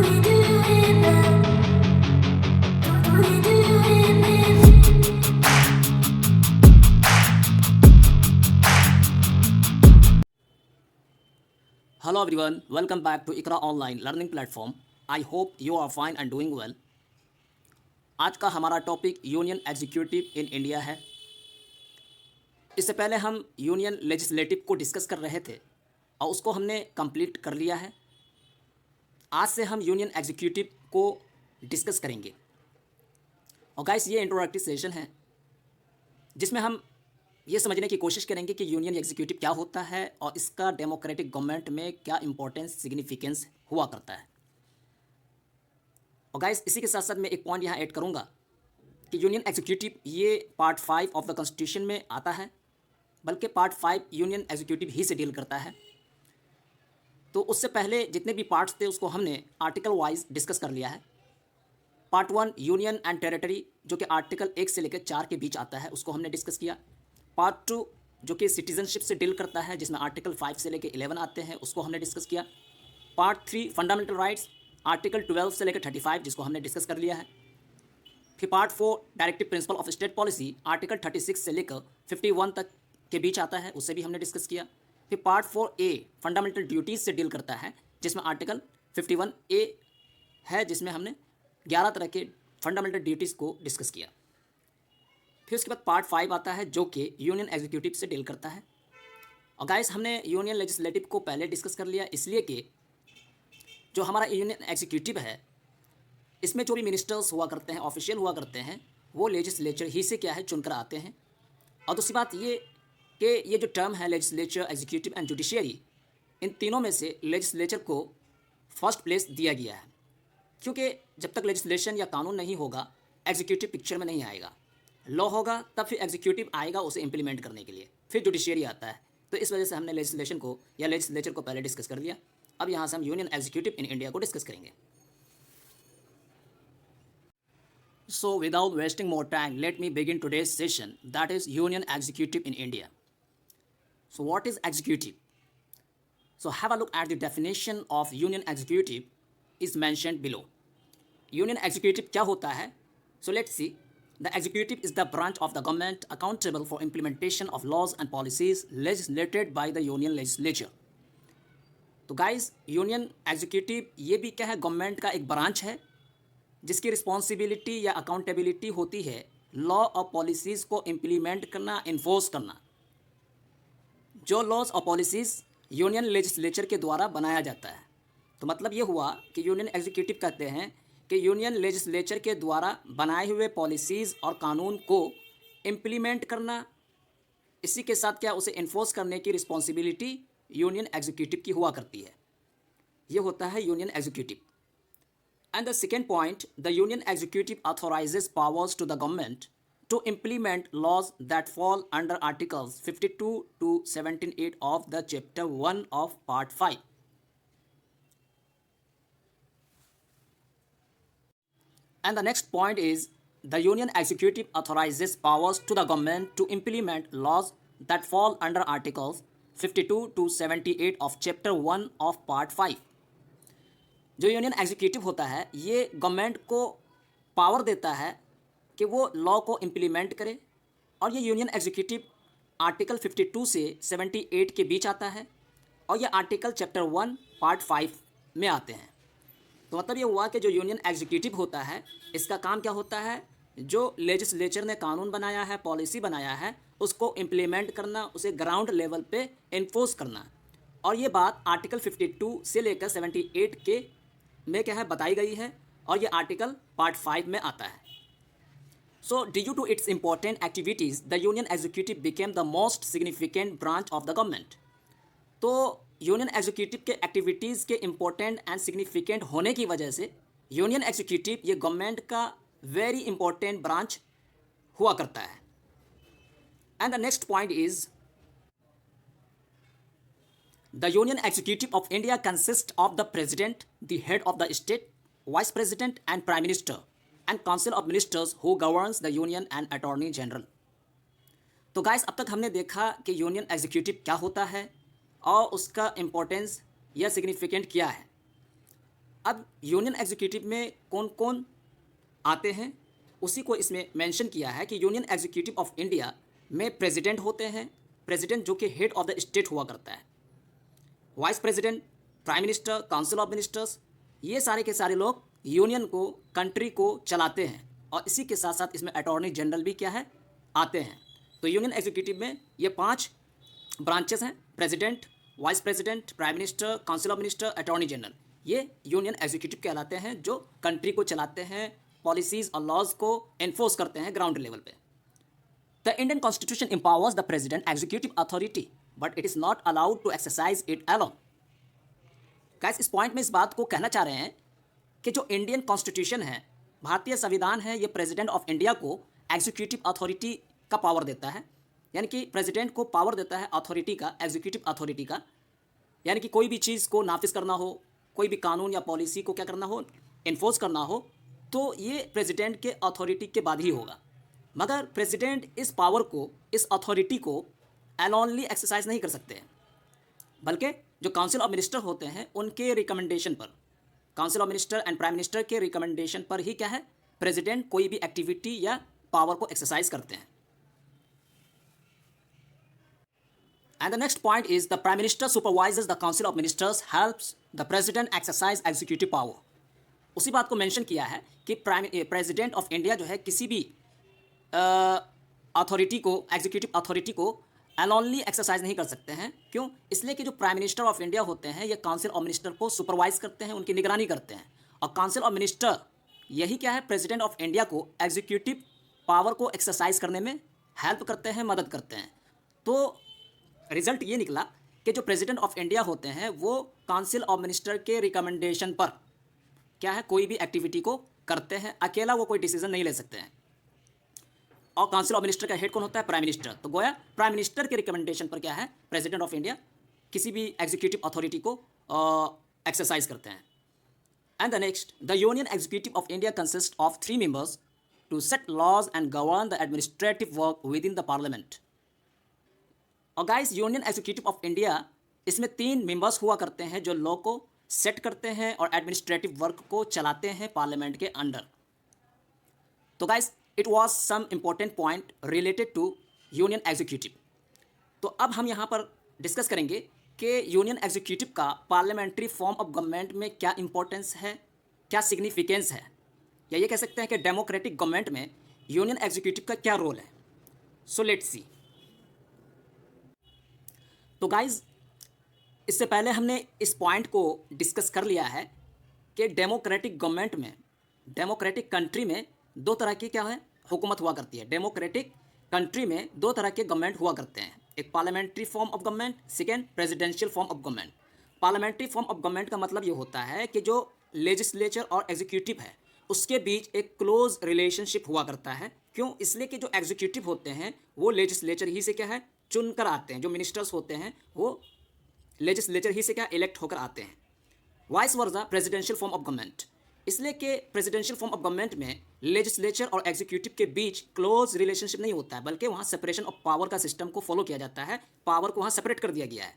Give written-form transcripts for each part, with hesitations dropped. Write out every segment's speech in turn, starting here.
Hello everyone, welcome back to Ikra Online Learning Platform. I hope you are fine and doing well. आज का हमारा topic union executive in India है। इससे पहले हम union legislative को डिस्कस कर रहे थे और उसको हमने कंप्लीट कर लिया है। आज से हम यूनियन एग्जीक्यूटिव को डिस्कस करेंगे। और गाइस, ये इंट्रोडक्टरी सेशन है जिसमें हम ये समझने की कोशिश करेंगे कि यूनियन एग्जीक्यूटिव क्या होता है और इसका डेमोक्रेटिक गवर्नमेंट में क्या इंपॉर्टेंस सिग्निफिकेंस हुआ करता है। और गाइस, इसी के साथ साथ मैं एक पॉइंट यहाँ ऐड करूँगा कि यूनियन एग्जीक्यूटिव ये पार्ट 5 ऑफ द कॉन्स्टिट्यूशन में आता है, बल्कि पार्ट 5 यूनियन एग्जीक्यूटिव ही से डील करता है। तो उससे पहले जितने भी पार्ट्स थे उसको हमने आर्टिकल वाइज डिस्कस कर लिया है। पार्ट 1 यूनियन एंड टेरिटरी, जो कि आर्टिकल 1 से लेकर 4 के बीच आता है, उसको हमने डिस्कस किया। पार्ट 2 जो कि सिटीजनशिप से डील करता है, जिसमें आर्टिकल 5 से लेकर 11 आते हैं, उसको हमने डिस्कस किया। पार्ट 3 फंडामेंटल राइट्स, आर्टिकल 12 से लेकर 35, जिसको हमने डिस्कस कर लिया है। फिर part 4 directive principle of state policy, article 36 से लेकर 51 तक के बीच आता है, उससे भी हमने डिस्कस किया। फिर पार्ट 4A फंडामेंटल ड्यूटीज़ से डील करता है, जिसमें आर्टिकल 51A है, जिसमें हमने 11 तरह के फंडामेंटल ड्यूटीज़ को डिस्कस किया। फिर उसके बाद पार्ट 5 आता है जो कि यूनियन एग्जीक्यूटिव से डील करता है। और गाइस, हमने यूनियन लेजिस्लेटिव को पहले डिस्कस कर लिया, इसलिए कि जो हमारा यूनियन एग्जीक्यूटिव है इसमें जो भी मिनिस्टर्स हुआ करते हैं, ऑफिशियल हुआ करते हैं, वो लेजिस्लेचर ही से क्या है चुनकर आते हैं। और दूसरी बात ये कि ये जो टर्म है लेजिस्लेचर, एग्जीक्यूटिव एंड जुडिशियरी, इन तीनों में से लेजिस्लेचर को फर्स्ट प्लेस दिया गया है, क्योंकि जब तक लेजिस्लेशन या कानून नहीं होगा एग्जीक्यूटिव पिक्चर में नहीं आएगा। लॉ होगा तब फिर एग्जीक्यूटिव आएगा उसे इम्प्लीमेंट करने के लिए, फिर जुडिशियरी आता है। तो इस वजह से हमने लेजिस्लेशन को या लेजिस्लेचर को पहले डिस्कस कर लिया। अब यहाँ से हम यूनियन एग्जीक्यूटिव इन इंडिया को डिस्कस करेंगे। So without wasting more time, let me begin today's session, that is union executive in India. So what is executive? So have a look at the definition of union executive is mentioned below. Union executive क्या होता है? So let's C. The executive is the branch of the government accountable for implementation of laws and policies legislated by the union legislature. तो guys, union executive ये भी क्या है? Government का एक ब्रांच है जिसकी रिस्पॉन्सिबिलिटी या अकाउंटेबिलिटी होती है लॉ और पॉलिसीज़ को इम्प्लीमेंट करना, इन्फोर्स करना। जो लॉज और पॉलिसीज़ यूनियन लेजिस्लेचर के द्वारा बनाया जाता है। तो मतलब ये हुआ कि यूनियन एग्जीक्यूटिव कहते हैं कि यूनियन लेजिस्लेचर के द्वारा बनाए हुए पॉलिसीज़ और कानून को इम्प्लीमेंट करना, इसी के साथ क्या उसे इन्फोर्स करने की रिस्पॉन्सिबिलिटी यूनियन एग्जीक्यूटिव की हुआ करती है। ये होता है union executive. And the second point, the union executive authorises powers to the government to implement laws that fall under articles 52 to 78 of the chapter 1 of part 5। And the next point is the union executive authorizes powers to the government to implement laws that fall under articles 52 to 78 of chapter 1 of part 5। जो union executive होता है ये government को power देता है कि वो law को इम्प्लीमेंट करे, और ये यूनियन एग्जीक्यूटिव आर्टिकल 52 से 78 के बीच आता है, और ये आर्टिकल चैप्टर 1 पार्ट 5 में आते हैं। तो मतलब ये हुआ कि जो यूनियन एग्जीक्यूटिव होता है इसका काम क्या होता है? जो लेजिस्लेचर ने कानून बनाया है, पॉलिसी बनाया है, उसको इम्प्लीमेंट करना, उसे ग्राउंड लेवल पे इन्फोर्स करना। और ये बात आर्टिकल 52 से लेकर 78 के में क्या है बताई गई है, और ये आर्टिकल पार्ट 5 में आता है। So due to its important activities the union executive became the most significant branch of the government. तो यूनियन एग्जीक्यूटिव के एक्टिविटीज़ के इम्पोर्टेंट एंड सिग्निफिकेंट होने की वजह से यूनियन एग्जीक्यूटिव ये गवर्नमेंट का वेरी इंपॉर्टेंट ब्रांच हुआ करता है। And the next point is the union executive of India consist of the president, the head of the state, vice president and prime minister and council of ministers who governs the union and attorney general. तो guys, अब तक हमने देखा कि union executive क्या होता है और उसका इम्पोर्टेंस या सिग्निफिकेंट क्या है। अब यूनियन एग्जीक्यूटिव में कौन कौन आते हैं उसी को इसमें मेंशन किया है कि यूनियन एग्जीक्यूटिव ऑफ इंडिया में प्रेसिडेंट होते हैं, प्रेसिडेंट जो कि हेड ऑफ द स्टेट हुआ करता है, vice president, prime minister, council of ministers, ये सारे के सारे लोग यूनियन को, कंट्री को चलाते हैं। और इसी के साथ साथ इसमें अटॉर्नी जनरल भी क्या है, आते हैं। तो यूनियन एग्जीक्यूटिव में ये 5 ब्रांचेस हैं, president, vice president, prime minister, council of minister, attorney general. ये यूनियन एग्जीक्यूटिव कहलाते हैं जो कंट्री को चलाते हैं, पॉलिसीज़ और लॉज को एनफोर्स करते हैं ग्राउंड लेवल पे। The Indian constitution empowers the president executive authority but it is not allowed to exercise it alone. Guys, इस पॉइंट में इस बात को कहना चाह रहे हैं कि जो इंडियन कॉन्स्टिट्यूशन है, भारतीय संविधान है, ये प्रेसिडेंट ऑफ इंडिया को एग्जीक्यूटिव अथॉरिटी का पावर देता है। यानी कि प्रेसिडेंट को पावर देता है अथॉरिटी का, एग्जीक्यूटिव अथॉरिटी का। यानी कि कोई भी चीज़ को नाफिज करना हो, कोई भी कानून या पॉलिसी को क्या करना हो, इन्फोर्स करना हो, तो ये प्रेसिडेंट के अथॉरिटी के बाद ही होगा। मगर प्रेसिडेंट इस पावर को, इस अथॉरिटी को अलोनली एक्सरसाइज नहीं कर सकते हैं, बल्कि जो काउंसिल ऑफ मिनिस्टर होते हैं उनके रिकमेंडेशन पर, council of minister and prime minister के रिकमेंडेशन पर ही क्या है, प्रेसिडेंट कोई भी एक्टिविटी या पावर को एक्सरसाइज करते हैं। And the next point is the prime minister supervisors the council of ministers, helps the president exercise executive power. उसी बात को मेंशन किया है कि प्रेसिडेंट ऑफ इंडिया जो है किसी भी अथॉरिटी को, एग्जीक्यूटिव अथॉरिटी को अलोनली एक्सरसाइज नहीं कर सकते हैं। क्यों? इसलिए कि जो प्राइम मिनिस्टर ऑफ इंडिया होते हैं ये काउंसिल ऑफ मिनिस्टर को सुपरवाइज करते हैं, उनकी निगरानी करते हैं। और काउंसिल ऑफ मिनिस्टर यही क्या है, प्रेसिडेंट ऑफ इंडिया को एग्जीक्यूटिव पावर को एक्सरसाइज करने में हेल्प करते हैं, मदद करते हैं। तो रिजल्ट ये निकला कि जो प्रेसिडेंट ऑफ इंडिया होते हैं वो काउंसिल ऑफ मिनिस्टर के रिकमेंडेशन पर क्या है, कोई भी एक्टिविटी को करते हैं, अकेला वो कोई डिसीजन नहीं ले सकते हैं। और काउंसिल ऑफ मिनिस्टर का हेड कौन होता है, प्राइम मिनिस्टर। तो गोया प्राइम मिनिस्टर के रिकमेंडेशन पर क्या है, प्रेसिडेंट ऑफ इंडिया किसी भी एग्जीक्यूटिव अथॉरिटी को एक्सरसाइज करते हैं। And the next, the union executive of India consist of 3 members to set laws and govern the administrative work with in the parliament. और guys, union executive of India इसमें 3 members हुआ करते हैं जो law को set करते हैं और एडमिनिस्ट्रेटिव वर्क को चलाते हैं पार्लियामेंट के अंडर। तो guys, it was some important point related to union executive. तो अब हम यहाँ पर डिस्कस करेंगे कि यूनियन एग्जीक्यूटिव का पार्लियामेंट्री फॉर्म ऑफ गवर्नमेंट में क्या इंपॉर्टेंस है, क्या सिग्निफिकेंस है, या ये कह सकते हैं कि डेमोक्रेटिक गवर्नमेंट में यूनियन एग्जीक्यूटिव का क्या रोल है। सो लेट्स सी। तो गाइज, इससे पहले हमने इस पॉइंट को डिस्कस कर लिया है कि डेमोक्रेटिक गवर्नमेंट में, डेमोक्रेटिक कंट्री में 2 तरह की क्या है, हुकूमत हुआ करती है। डेमोक्रेटिक कंट्री में 2 तरह के गवर्नमेंट हुआ करते हैं, एक parliamentary form of government, second presidential form of government. Parliamentary form of government का मतलब ये होता है कि जो लेजिस्लेचर और एग्जीक्यूटिव है उसके बीच एक क्लोज रिलेशनशिप हुआ करता है। क्यों? इसलिए कि जो एग्जीक्यूटिव होते हैं वो लेजिस्लेचर ही से क्या है, चुनकर आते हैं। जो मिनिस्टर्स होते हैं वो लेजिस्लेचर ही से क्या, इलेक्ट होकर आते हैं। Vice versa presidential form of government, इसलिए कि प्रेसिडेंशियल फॉर्म ऑफ गवर्नमेंट में लेजिस्लेचर और एग्जीक्यूटिव के बीच क्लोज रिलेशनशिप नहीं होता है, बल्कि वहाँ सेपरेशन ऑफ पावर का सिस्टम को फॉलो किया जाता है, पावर को वहाँ सेपरेट कर दिया गया है।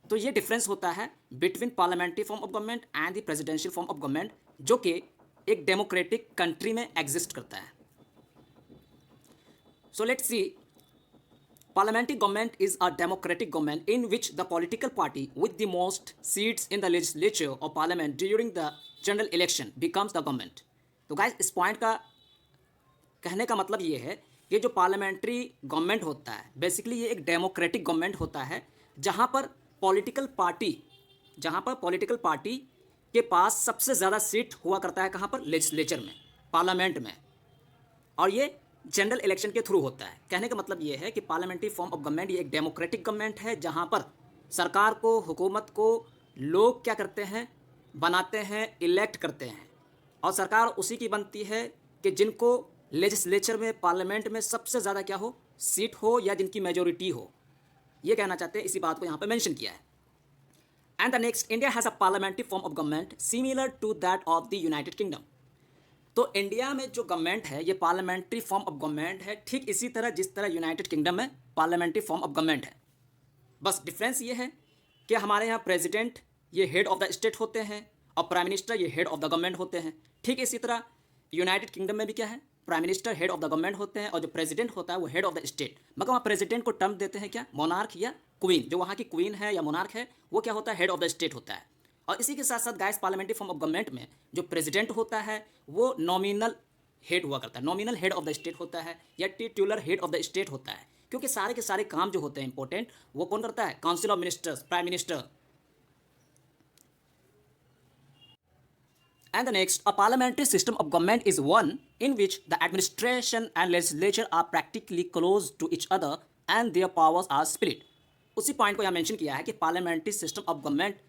तो ये डिफरेंस होता है between parliamentary form of government and the presidential form of government, जो कि एक डेमोक्रेटिक कंट्री में एग्जिस्ट करता है। So let's C, parliamentary government is a democratic government in which the political party with the most seats in the legislature or parliament during the general election becomes the government. तो guys, इस point का कहने का मतलब ये है कि जो पार्लियामेंट्री गवर्नमेंट होता है बेसिकली ये एक डेमोक्रेटिक गवर्नमेंट होता है जहाँ पर पॉलिटिकल पार्टी के पास सबसे ज़्यादा सीट हुआ करता है। कहाँ पर? लेजिस्लेचर में, पार्लियामेंट में। और ये जनरल इलेक्शन के थ्रू होता है। कहने का मतलब ये है कि पार्लियामेंट्री फॉर्म ऑफ गवर्नमेंट ये एक डेमोक्रेटिक गवर्नमेंट है जहाँ पर सरकार को, हुकूमत को लोग क्या करते हैं, बनाते हैं, इलेक्ट करते हैं। और सरकार उसी की बनती है कि जिनको लेजिस्लेचर में, पार्लियामेंट में सबसे ज़्यादा क्या हो, सीट हो, या जिनकी मेजोरिटी हो। ये कहना चाहते हैं, इसी बात को यहाँ पर मेंशन किया है। And the next, India has a parliamentary form of government similar to that of the United Kingdom. तो इंडिया में जो गवर्नमेंट है ये पार्लियामेंट्री फॉर्म ऑफ गवर्नमेंट है, ठीक इसी तरह जिस तरह यूनाइटेड किंगडम में पार्लियामेंट्री फॉर्म ऑफ गवर्नमेंट है। बस डिफरेंस ये है कि हमारे यहाँ प्रेसिडेंट ये हेड ऑफ द स्टेट होते हैं और प्राइम मिनिस्टर ये हेड ऑफ द गवर्नमेंट होते हैं। ठीक इसी तरह यूनाइटेड किंगडम में भी क्या है, prime minister head of the government होते हैं और जो प्रेसिडेंट होता है वो हेड ऑफ द स्टेट। मगर वहाँ प्रेसिडेंट को टर्म देते हैं क्या, मोनार्क या क्वीन। जो वहाँ की क्वीन है या मोनार्क है वो क्या होता है, हेड ऑफ द स्टेट होता है। और इसी के साथ साथ guys parliamentary form of government में जो प्रेसिडेंट होता है वो नॉमिनल हेड हुआ करता है, nominal head of the state होता है या टिट्यूलर हेड ऑफ द स्टेट होता है। क्योंकि सारे के सारे काम जो होते हैं इंपॉर्टेंट वो कौन करता है, council of ministers, prime minister. And the next, a parliamentary system of government is one in which the administration and legislature are practically close to each other and their powers are split. उसी point को यहाँ mention किया है कि parliamentary system of government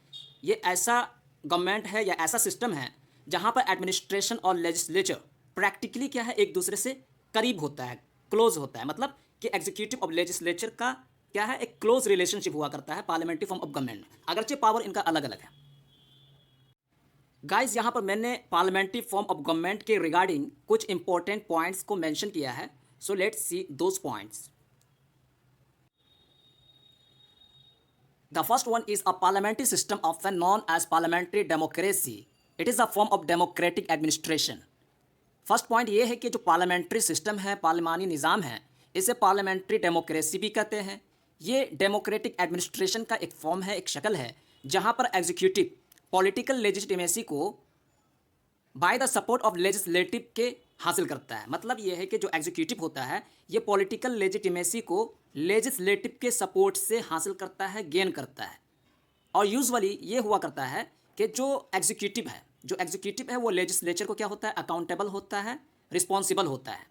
ये ऐसा government है या ऐसा सिस्टम है जहाँ पर एडमिनिस्ट्रेशन और लेजिस्लेचर प्रैक्टिकली क्या है, एक दूसरे से करीब होता है, क्लोज होता है। मतलब कि एग्जीक्यूटिव और लेजिस्लेचर का क्या है, एक क्लोज रिलेशनशिप हुआ करता है पार्लियामेंट्री फॉर्म ऑफ गवर्नमेंट में, अगरचे पावर इनका अलग अलग है। गाइस यहाँ पर मैंने पार्लियामेंट्री फॉर्म ऑफ गवर्नमेंट के रिगार्डिंग कुछ इंपॉर्टेंट पॉइंट्स को मेंशन किया है। So let's see those points. The first one is a parliamentary system often known as parliamentary democracy. It is a form of democratic administration. First point ये है कि जो parliamentary system है, पार्लिमानी निज़ाम है, इसे पार्लियामेंट्री डेमोक्रेसी भी कहते हैं। ये डेमोक्रेटिक एडमिनिस्ट्रेशन का एक फॉर्म है, एक शक्ल है, जहाँ पर एग्जीक्यूटिव पॉलिटिकल लेजिटिमेसी को by the support of legislative के हासिल करता है। मतलब ये है कि जो एग्जीक्यूटिव होता है ये पॉलिटिकल लेजिटिमेसी को लेजिस्लेटिव के सपोर्ट से हासिल करता है, गेन करता है। और यूजुअली ये हुआ करता है कि जो एग्जीक्यूटिव है वो लेजिस्लेचर को क्या होता है, अकाउंटेबल होता है, रिस्पॉन्सिबल होता है।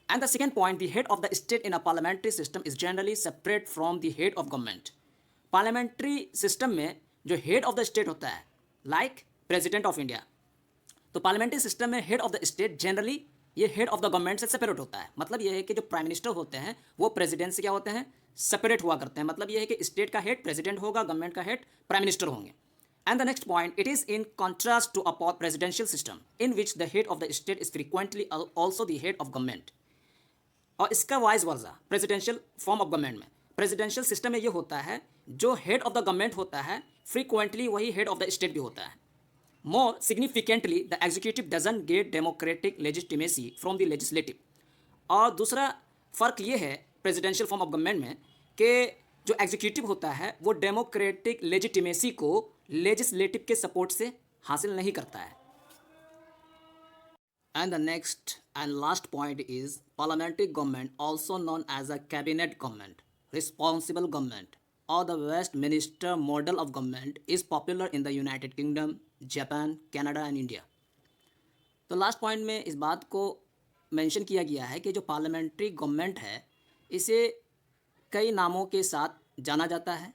And the second point, the head of the state in a parliamentary system is generally separate from the head of government. Parliamentary system में जो हेड ऑफ द स्टेट होता है, लाइक प्रेसिडेंट ऑफ इंडिया, तो parliamentary system में head of the state generally ये head of the government से separate होता है। मतलब ये है कि जो प्राइम मिनिस्टर होते हैं वो प्रेसिडेंट से क्या होते हैं, सेपरेट हुआ करते हैं। मतलब ये है कि स्टेट का हेड प्रेसिडेंट होगा, गवर्नमेंट का हेड प्राइम मिनिस्टर होंगे। And the next point, it is in contrast to a presidential system in which the head of the state is frequently also the head of government. और इसका vice versa presidential form of government में, presidential system में ये होता है जो head of the government होता है फ्रीक्वेंटली वही हेड ऑफ द स्टेट भी होता है। More significantly the executive doesn't get democratic legitimacy from the legislative. और दूसरा फ़र्क ये है प्रेसिडेंशियल फॉर्म ऑफ गवर्नमेंट में कि जो एग्जीक्यूटिव होता है वो डेमोक्रेटिक लेजिटिमेसी को लेजिस्लेटिव के सपोर्ट से हासिल नहीं करता है। And the next and last point is parliamentary government also known as a cabinet government, responsible government or the Westminster model of government is popular in the United Kingdom, Japan, Canada and India। तो last point में इस बात को mention किया गया है कि जो पार्लियामेंट्री गवर्नमेंट है इसे कई नामों के साथ जाना जाता है।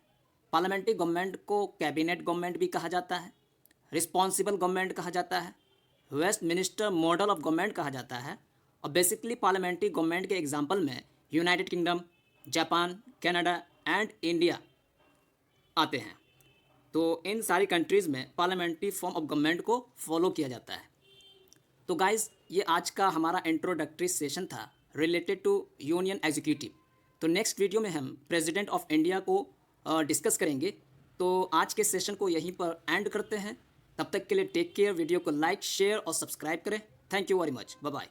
पार्लियामेंट्री गवर्नमेंट को कैबिनेट गवर्नमेंट भी कहा जाता है, रिस्पॉन्सिबल गवर्नमेंट कहा जाता है, वेस्टमिनिस्टर मॉडल ऑफ गवर्नमेंट कहा जाता है। और बेसिकली पार्लियामेंट्री गवर्नमेंट के एग्जाम्पल में United kingdom, Japan, Canada and India आते हैं। तो इन सारी कंट्रीज़ में पार्लियामेंट्री फॉर्म ऑफ गवर्नमेंट को फॉलो किया जाता है। तो गाइस ये आज का हमारा इंट्रोडक्टरी सेशन था रिलेटेड टू यूनियन एग्जीक्यूटिव। तो नेक्स्ट वीडियो में हम प्रेसिडेंट ऑफ इंडिया को डिस्कस करेंगे। तो आज के सेशन को यहीं पर एंड करते हैं। तब तक के लिए टेक केयर, वीडियो को लाइक, शेयर और सब्सक्राइब करें। Thank you very much, bye bye.